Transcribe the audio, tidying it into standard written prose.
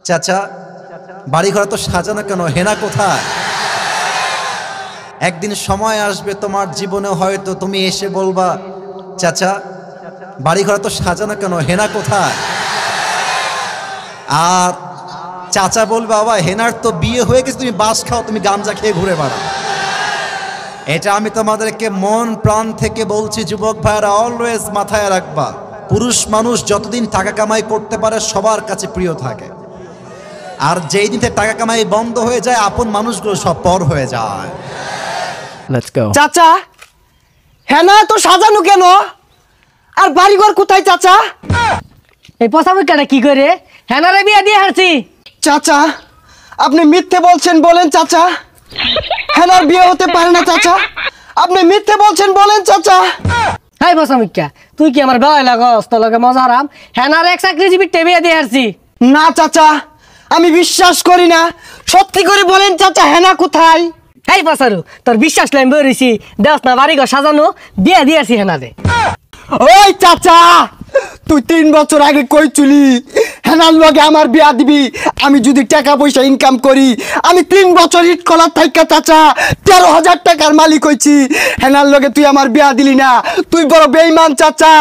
চাচা বাড়িঘর তো সাজানো কেন, হেনা কোথায়? একদিন সময় আসবে তোমার জীবনে, হয়তো তুমি এসে বলবা, চাচা বাড়িঘর তো সাজানো কেন, হেনা কোথায়? আর চাচা বলবে, বাবা হেনার তো বিয়ে হয়ে গেছে, তুমি বাস খাও, তুমি গাঞ্জা খেয়ে ঘুরে বেড়াও। এটা আমি তোমাদেরকে মন প্রাণ থেকে বলছি, যুবক ভাইরা অলওয়েজ মাথায় রাখবা, পুরুষ মানুষ যতদিন টাকা কামাই করতে পারে সবার কাছে প্রিয় থাকে, আর যেই দিন থেকে টাকা কামাই বন্ধ হয়ে যায় আপন মানুষগুলো সব পর হয়ে যায়। Let's go. চাচা হেনা তো সাজানো কেন, আর বাড়িঘর কোথায় চাচা? এই পসামুখাটা কি করে হেনারে বিয়া দিয়ে হারছি? চাচা আপনি মিথ্যে বলছেন, বলেন চাচা হেনার বিয়ে হতে পারে না চাচা, আপনি মিথ্যে বলছেন, বলেন চাচা। হাই পসামুখা, তুই কি আমার গায়ে লাগস? তোর লগে মজা হারাম। হেনার এক চাকরিজীবী বিয়া দিয়ে হারছি। না চাচা আমি বিশ্বাস করি না, সত্যি করে বলেন চাচা হেনা কোথায়? হাই পসারু, তোর বিশ্বাস লাইন বেরিয়েছি, দেখ না বাড়িঘর সাজানো, বিয়া দিয়ে আসি হেনারে। ওই চাচা তুই 3 বছর আগে কইছিলি হেনার লগে আমার বিয়া দিবি, আমি যদি টাকা পয়সা ইনকাম করি, আমি 3 বছর ইট কলার থাইকা চাচা 13,000 টাকার মালিক হইছি, হেনার লগে তুই আমার বিয়া দিলি না, তুই বড় বেঈমান চাচা।